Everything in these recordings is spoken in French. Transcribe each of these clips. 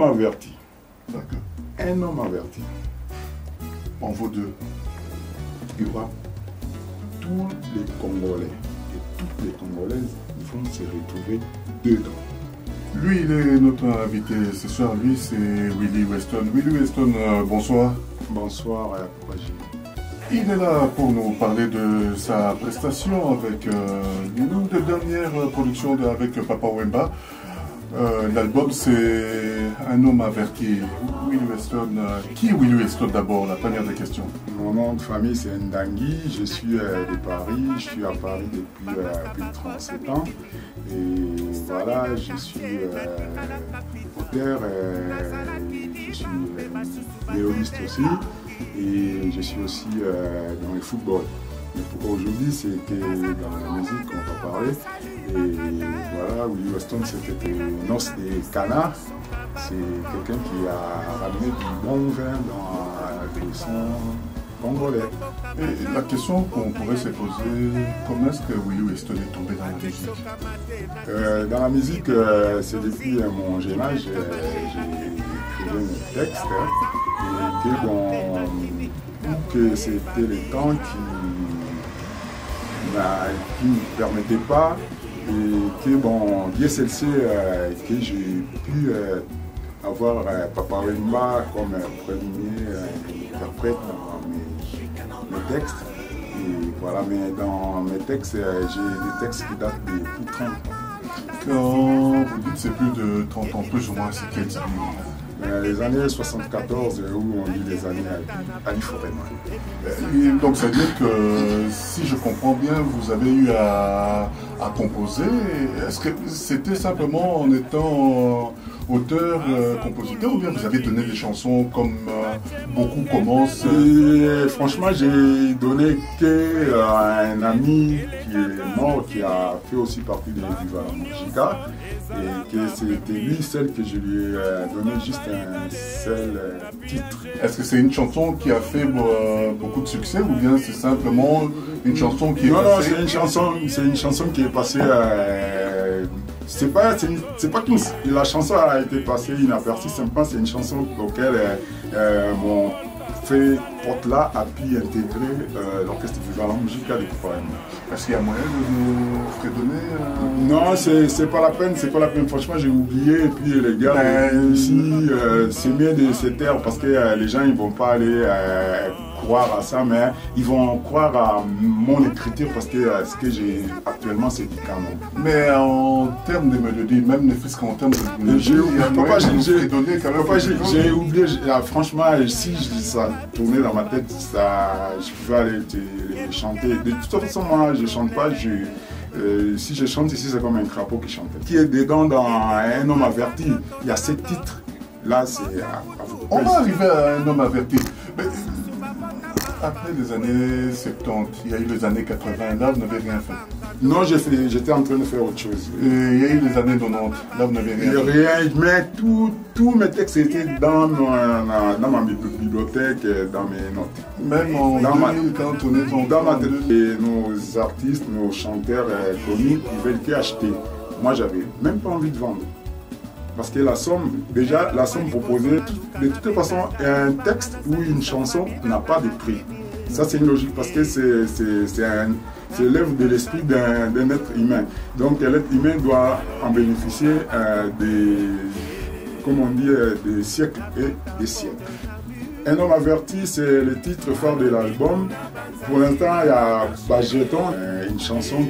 homme averti. D'accord. Un homme averti. En vaut deux. Il y aura tous les Congolais et toutes les Congolaises vont se retrouver dedans. Lui, il est notre invité ce soir. Lui, c'est Willie Weston. Willie Weston, bonsoir. Bonsoir, Papa J. Il est là pour nous parler de sa prestation avec l'une des dernières productions avec Papa Wemba. L'album, c'est Un homme averti. Willie Weston. Qui est Willie Weston d'abord, la première des questions? Mon nom de famille, c'est Ndangui. Je suis de Paris. Je suis à Paris depuis plus de 37 ans. Et voilà, je suis auteur, je suis violoniste aussi. Et je suis aussi dans le football. Mais pour aujourd'hui, c'était dans la musique qu'on va parler. Et voilà, Willie Weston, c'était une os des canards. C'est quelqu'un qui a ramené du bon vin dans le son congolais. Et la question qu'on pourrait se poser, comment est-ce que Willie Weston est tombé dans la musique? Dans la musique, c'est depuis mon jeune âge, j'ai écrit mes textes. Et que bon, que c'était le temps qui ne me permettait pas et que bon, Dieu seul sait que j'ai pu avoir Papa Wemba comme premier interprète dans mes textes. Et voilà, mais dans mes textes, j'ai des textes qui datent de plus de 30 ans. Quand vous dites c'est plus de 30 ans, plus ou moins, c'est quelles années? Les années 74, où on dit les années Ali Forêt. Donc ça veut dire que, si je comprends bien, vous avez eu à composer. Est-ce que c'était simplement en étant auteur, compositeur, ou bien vous avez donné des chansons comme beaucoup commencent? Et franchement, j'ai donné qu'à un ami qui est mort, qui a fait aussi partie de Viva la Musica, et que c'était lui seul que je lui ai donné juste un seul titre. Est-ce que c'est une chanson qui a fait beaucoup de succès, ou bien c'est simplement une chanson qui est passée? Non, c'est une chanson qui est passée. C'est pas tous. La chanson a été passée inaperçue, simplement c'est une chanson auquel mon fait porte-là a pu intégrer l'orchestre Viva la Musica de Papa Wemba. Est-ce qu'il y a moyen de nous redonner Non, c'est pas la peine, c'est pas la peine. Franchement, j'ai oublié. Et puis les gars, ici, c'est mieux de se taire parce que les gens ils vont pas aller croire à ça, mais ils vont croire à mon écriture parce que ce que j'ai actuellement, c'est du canon. Mais en termes de mélodie, même ne fût-ce qu'en termes de mélodie, j'ai oublié. Franchement, si ça tournait dans ma tête, je pouvais aller chanter. De toute façon, moi, je chante pas. Si je chante ici, c'est comme un crapaud qui chante. Qui est dedans dans Un homme averti? Il y a 7 titres. Là, c'est à vous. On va arriver à Un homme averti. Mais après les années 70, il y a eu les années 80, là vous n'avez rien fait. Non, j'étais en train de faire autre chose. Et il y a eu les années 90, là vous n'avez rien fait. Rien, mais tous mes textes étaient dans ma bibliothèque, dans mes notes. Même en 2000, quand on est dans ma tête. Et nos artistes, nos chanteurs connus, ils veulent qu'acheter. Moi, j'avais même pas envie de vendre. Parce que la somme proposée, de toute façon, un texte ou une chanson n'a pas de prix. Ça, c'est une logique parce que c'est l'œuvre de l'esprit d'un être humain. Donc, l'être humain doit en bénéficier des siècles et des siècles. Un homme averti, c'est le titre phare de l'album. Pour l'instant, il y a Bajeton, une chanson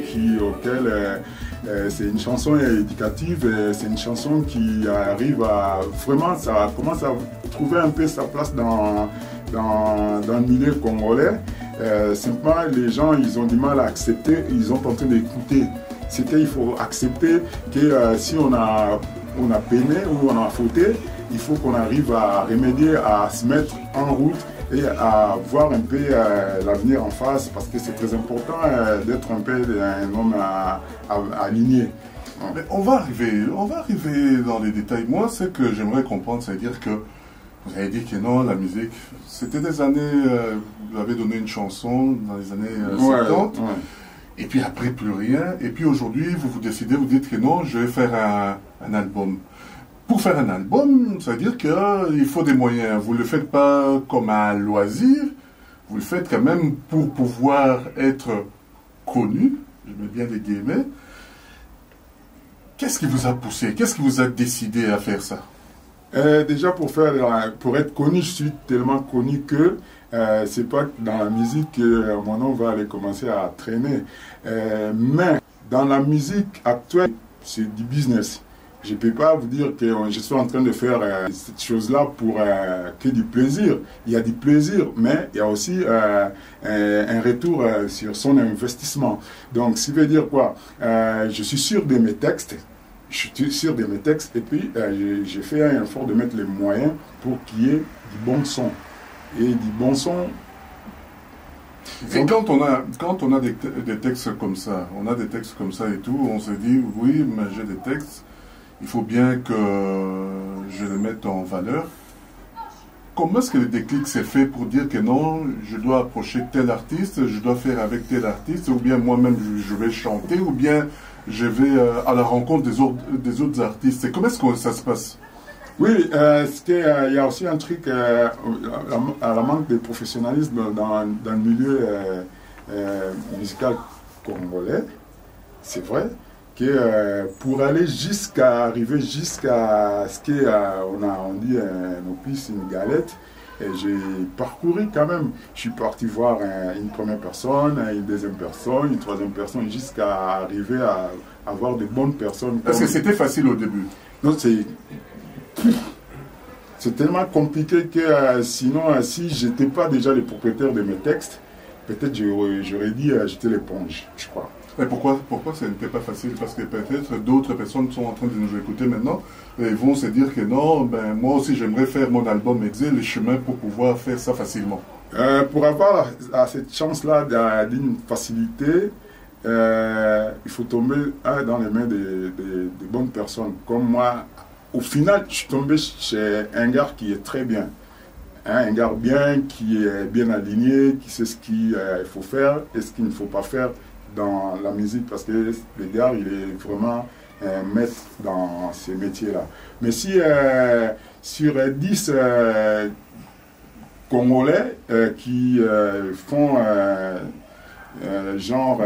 c'est une chanson éducative, c'est une chanson qui arrive à vraiment, ça commence à trouver un peu sa place dans le milieu congolais. Simplement, les gens, ils ont du mal à accepter, ils sont en train d'écouter. Il faut accepter que si on a peiné ou on a fauté, il faut qu'on arrive à remédier, à se mettre en route et à voir un peu l'avenir en face, parce que c'est très important d'être un peu un homme aligné. Mais on va arriver dans les détails. Moi, ce que j'aimerais comprendre, c'est-à-dire que vous avez dit que non, la musique, c'était des années, vous avez donné une chanson dans les années 70, ouais. Et puis après plus rien, et puis aujourd'hui vous décidez, vous dites que non, je vais faire un album. pour faire un album, ça veut dire qu'il faut des moyens. Vous ne le faites pas comme un loisir, vous le faites quand même pour pouvoir être connu, je mets bien les guillemets. Qu'est-ce qui vous a poussé? Qu'est-ce qui vous a décidé à faire ça? Déjà, pour être connu, je suis tellement connu que c'est pas dans la musique que mon nom va aller commencer à traîner. Mais dans la musique actuelle, c'est du business. Je ne peux pas vous dire que je suis en train de faire cette chose-là pour que du plaisir. Il y a du plaisir, mais il y a aussi un retour sur son investissement. Donc, ça veut dire quoi? Je suis sûr de mes textes. Je suis sûr de mes textes et puis j'ai fait un effort de mettre les moyens pour qu'il y ait du bon son. Et du bon son. Et quand on a des textes comme ça, et tout, on se dit, oui, mais j'ai des textes, il faut bien que je les mette en valeur. Comment est-ce que le déclic s'est fait pour dire que non, je dois approcher tel artiste, je dois faire avec tel artiste, ou bien moi-même je vais chanter, ou bien je vais à la rencontre des autres artistes. Comment est-ce que ça se passe? Oui, il y a aussi un truc, à la manque de professionnalisme dans le milieu musical congolais, c'est vrai, que pour aller arriver jusqu'à ce qu'on dit nos pistes, une galette, j'ai parcouru quand même. Je suis parti voir une première personne, une deuxième personne, une troisième personne, jusqu'à arriver à avoir de bonnes personnes. Est-ce que c'était facile au début? Non, c'est tellement compliqué que sinon, si je n'étais pas déjà le propriétaire de mes textes, peut-être j'aurais dit jeter l'éponge, je crois. Et pourquoi ça n'était pas facile? Parce que peut-être d'autres personnes sont en train de nous écouter maintenant et vont se dire que non, ben, moi aussi j'aimerais faire mon album Exé, les chemins pour pouvoir faire ça facilement. Pour avoir cette chance-là d'une facilité, il faut tomber dans les mains de bonnes personnes. Comme moi, au final, je suis tombé chez un gars qui est très bien. Un gars bien, qui est bien aligné, qui sait ce qu'il faut faire et ce qu'il ne faut pas faire dans la musique, parce que le gars, il est vraiment maître dans ces métiers-là. Mais si sur 10 Congolais qui font genre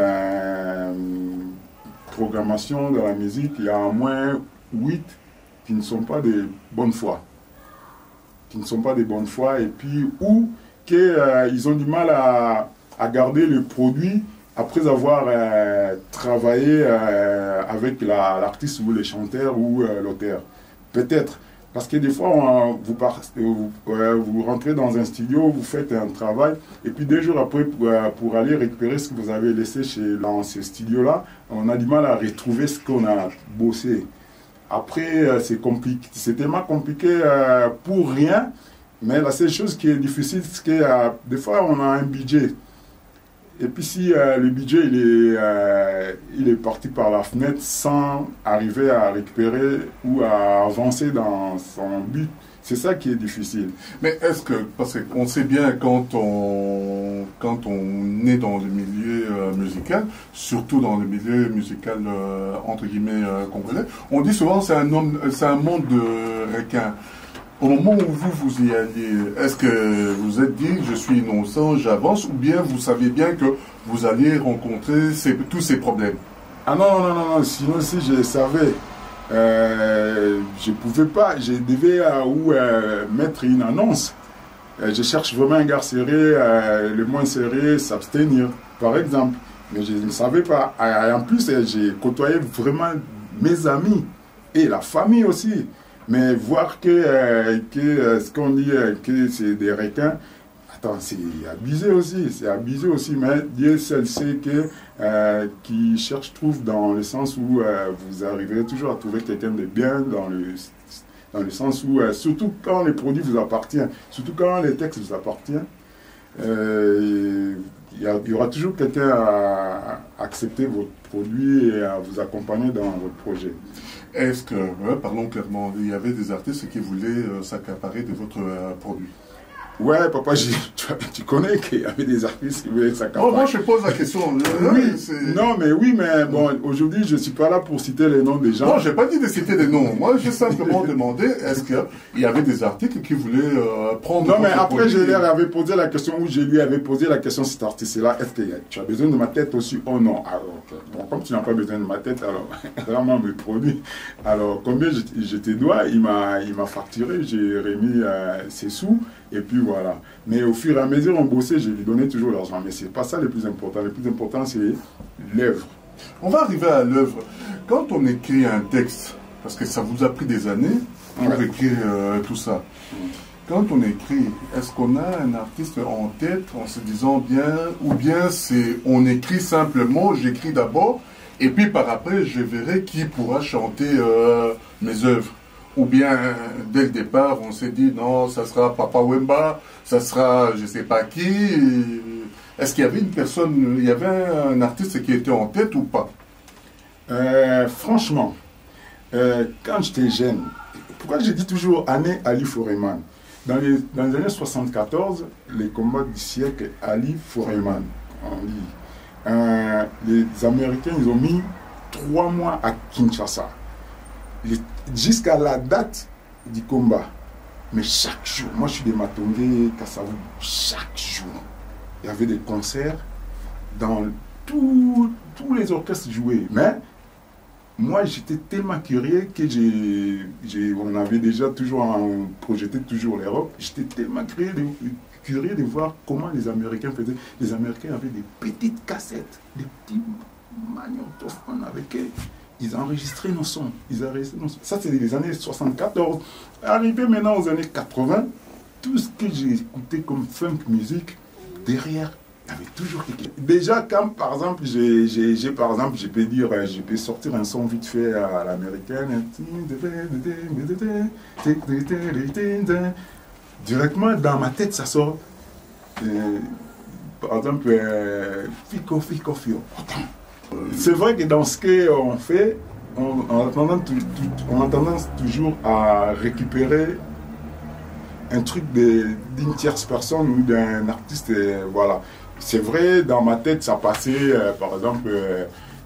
programmation de la musique, il y a au moins 8 qui ne sont pas de bonne foi. Qui ne sont pas de bonne foi, et puis, ou qu'ils ont du mal à garder le produit après avoir travaillé avec l'artiste ou le chanteur ou l'auteur. Peut-être. Parce que des fois, vous rentrez dans un studio, vous faites un travail, et puis 2 jours après, pour aller récupérer ce que vous avez laissé dans ce studio-là, on a du mal à retrouver ce qu'on a bossé. Après, c'est compliqué, c'est tellement compliqué pour rien, mais la seule chose qui est difficile, c'est que des fois, on a un budget. Et puis si le budget il est parti par la fenêtre sans arriver à récupérer ou à avancer dans son but, c'est ça qui est difficile. Mais est-ce que, parce qu'on sait bien quand on est dans le milieu musical, surtout dans le milieu musical entre guillemets congolais, on dit souvent c'est un monde de requins. Au moment où vous y alliez, est-ce que vous êtes dit je suis innocent, j'avance, ou bien vous saviez bien que vous alliez rencontrer tous ces problèmes? Ah non, sinon si je savais, je pouvais pas, je devais mettre une annonce. Je cherche vraiment un gars serré, le moins serré, s'abstenir, par exemple. Mais je ne savais pas. En plus, j'ai côtoyé vraiment mes amis et la famille aussi. Mais voir que ce qu'on dit, que c'est des requins, attends, c'est abusé aussi. Mais Dieu seul sait qui cherche trouve, dans le sens où vous arriverez toujours à trouver quelqu'un de bien, dans le sens où, surtout quand les produits vous appartiennent, surtout quand les textes vous appartiennent, il y aura toujours quelqu'un à accepter votre produit et à vous accompagner dans votre projet. Est-ce que, parlons clairement, il y avait des artistes qui voulaient s'accaparer de votre produit? Ouais, papa, tu connais qu'il y avait des artistes qui voulaient sa campagne. Oh, moi, je pose la question. Oui, mais bon, aujourd'hui, je ne suis pas là pour citer les noms des gens. Non, je n'ai pas dit de citer des noms. Moi, j'ai simplement demandé est-ce qu'il y avait des articles qui voulaient prendre... Non, mais après, je leur avais posé la question, ou je lui avais posé la question, cet artiste-là, est-ce que tu as besoin de ma tête aussi? Oh non. Alors, bon, comme tu n'as pas besoin de ma tête, alors, vraiment mes produits. Alors, combien je te dois? Il m'a facturé, j'ai remis ses sous. Et puis voilà. Mais au fur et à mesure, on bossait, je lui donnais toujours l'argent. Mais ce n'est pas ça le plus important. Le plus important, c'est l'œuvre. On va arriver à l'œuvre. Quand on écrit un texte, parce que ça vous a pris des années pour écrire tout ça, quand on écrit, est-ce qu'on a un artiste en tête en se disant bien, ou bien c'est on écrit simplement, j'écris d'abord, et puis par après, je verrai qui pourra chanter mes œuvres? Ou bien, dès le départ, on s'est dit, non, ça sera Papa Wemba, ça sera je ne sais pas qui. Est-ce qu'il y avait une personne, il y avait un artiste qui était en tête ou pas? Franchement, quand j'étais jeune, pourquoi je dis toujours année Ali Foreman? Dans les années 74, les combats du siècle Ali Foreman, on dit. Les Américains, ils ont mis 3 mois à Kinshasa. Jusqu'à la date du combat. Mais chaque jour, moi je suis de Matongé, Kassavou, chaque jour, il y avait des concerts dans tous les orchestres joués. Mais moi j'étais tellement curieux que on avait déjà toujours, on projetait toujours l'Europe. J'étais tellement curieux de voir comment les Américains faisaient. Les Américains avaient des petites cassettes, des petits magnétophones avec eux. Ils enregistraient nos sons. Ça, c'est les années 74. Arrivé maintenant aux années 80, tout ce que j'ai écouté comme funk music, derrière, il y avait toujours quelqu'un. Déjà, quand, par exemple, je peux dire, je peux sortir un son vite fait à l'américaine. Directement, dans ma tête, ça sort. Par exemple, Fico, Fico, Fio. C'est vrai que dans ce qu'on fait, on a tendance toujours à récupérer un truc d'une tierce personne ou d'un artiste. Voilà. C'est vrai, dans ma tête, ça passait, par exemple,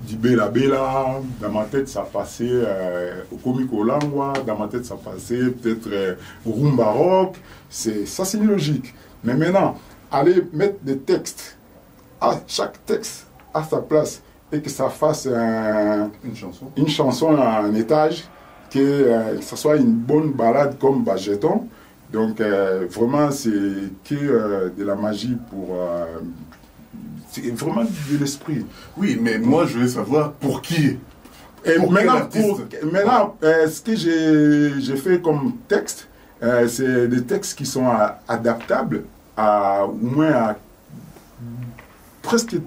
du Bella Bella, dans ma tête, ça passait au Comico Langua, dans ma tête, ça passait peut-être au Rumba Rock. Ça, c'est une logique. Mais maintenant, aller mettre des textes, chaque texte à sa place, et que ça fasse une chanson à un étage, que ça soit une bonne balade comme Bajeton. Donc vraiment c'est que de la magie pour... c'est vraiment de l'esprit. Oui, mais moi je voulais savoir pour qui. Et maintenant, ce que j'ai fait comme texte, c'est des textes qui sont adaptables au moins à presque...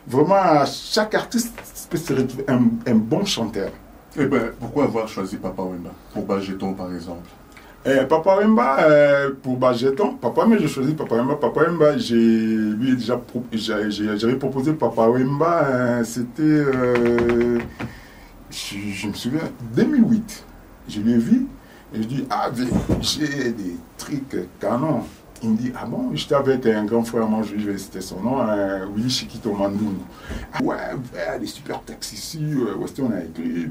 Vraiment, chaque artiste peut se retrouver un bon chanteur. Eh bien, pourquoi avoir choisi Papa Wemba pour Bajeton, par exemple? Papa Wemba, pour Bajeton, j'ai choisi Papa Wemba. Papa Wemba, j'avais proposé Papa Wemba, c'était, je me souviens, 2008. Je l'ai vu et je dis, j'ai des trucs canons. Il me dit, ah bon, j'étais avec un grand frère, moi je vais citer son nom, Willy Chiquito Mandungu. Ah ouais, des super textes ici, Weston a écrit,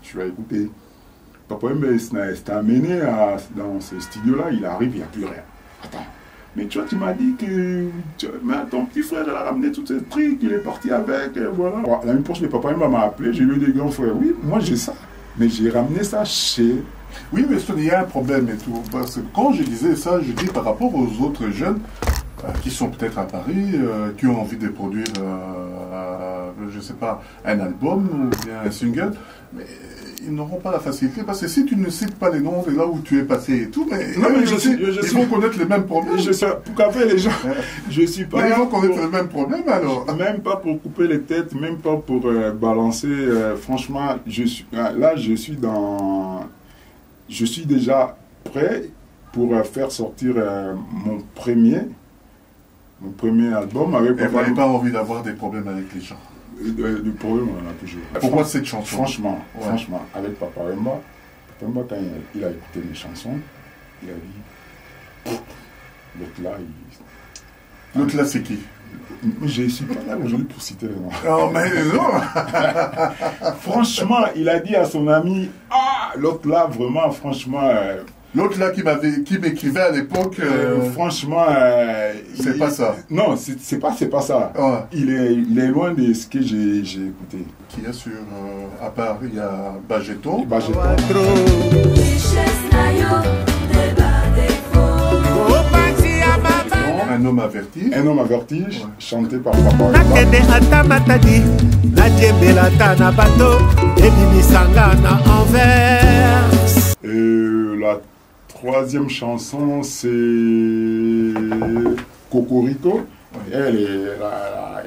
tu vas écouter. Papa Wemba s'est amené dans ce studio-là, il arrive, il n'y a plus rien. Attends, mais tu vois, tu m'as dit que ton petit frère il a ramené tous ces trucs, il est parti avec, voilà. L'année prochaine, Papa Wemba m'a appelé, j'ai eu des grands frères, oui, moi j'ai ça, mais j'ai ramené ça chez... Oui, mais il y a un problème et tout. Parce que quand je disais ça, je dis par rapport aux autres jeunes qui sont peut-être à Paris, qui ont envie de produire, je ne sais pas, un album ou bien un single, mais ils n'auront pas la facilité. Parce que si tu ne cites pas les noms de là où tu es passé et tout, mais, non, mais ils vont connaître les mêmes problèmes. Pour qu'après les gens, je suis pas mais ils vont connaître les mêmes problèmes alors. Même pas pour couper les têtes, même pas pour balancer. Franchement, je suis déjà prêt pour faire sortir mon premier album avec Papa. Vous n'avez pas envie d'avoir des problèmes avec les gens? Du problème, on en a toujours. Pourquoi cette chanson? Franchement, avec Papa Wemba, quand il a écouté mes chansons, il a dit L'autre là, L'autre là, c'est qui? je ne suis pas là aujourd'hui pour citer les noms. Oh, mais non. Franchement, il a dit à son ami, ah, l'autre là, vraiment, franchement... L'autre là qui m'écrivait à l'époque... franchement... c'est pas ça. Non, c'est pas ça. Oh. Il est loin de ce que j'ai écouté. Qui est sur... à part, il y a Bajeto. Bajeto. Un homme averti. Un homme averti, ouais. Chanté par Papa Wemba. Et la troisième chanson, c'est Cocorico. Oui.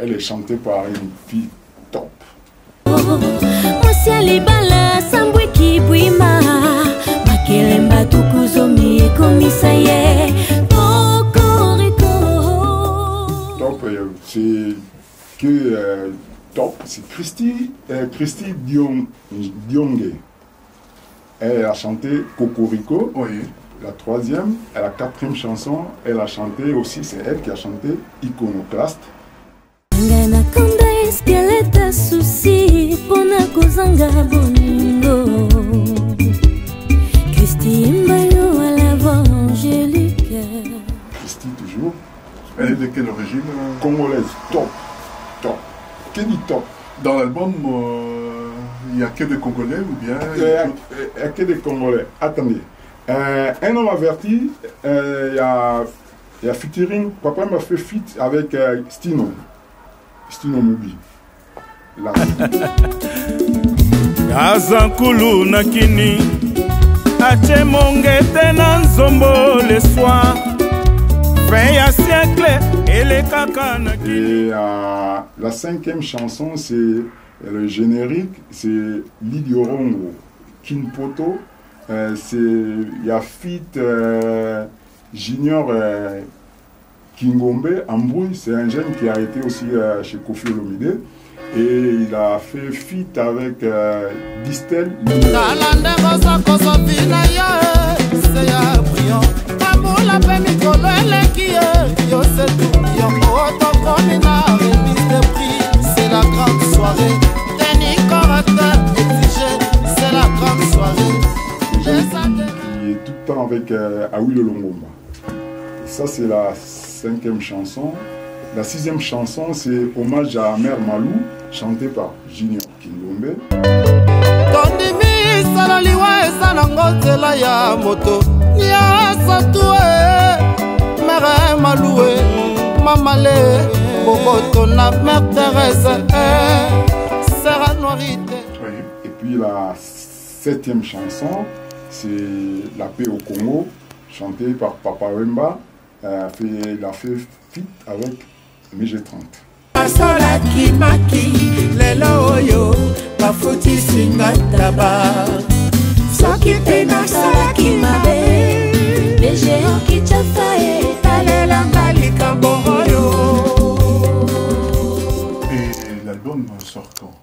Elle est chantée par une fille top. C'est que top, c'est Christy Diongue. Elle a chanté Cocorico. Oui. La troisième, et la quatrième chanson, elle a chanté aussi, c'est elle qui a chanté Iconoclaste. Christy toujours. Elle est de quelle origine? Congolaise, top. Qui dit top? Dans l'album, il n'y a que des Congolais ou bien? Il n'y a que des Congolais. Attendez. Un homme averti, il y a featuring, Papa m'a fait feat avec Stino Mubi. Azankulu nakini ache mongete na nzombo le soir. Et la cinquième chanson, c'est le générique, c'est Lidiorongo, Kinpoto. Il y a Fit Junior Kingombe, Ambrouille, c'est un jeune qui a été aussi chez Kofi Olomide. Et il a fait fit avec Distel. C'est la grande soirée. C'est la grande soirée. Qui est tout le temps avec Awilo Longomba. Ça, c'est la cinquième chanson. La sixième chanson, c'est Hommage à Mère Malou, chanté par Junior Kingombe. Et puis la septième chanson, c'est La paix au Congo, chantée par Papa Wemba. Il a fait feat avec MG30. Et l'album sort quand?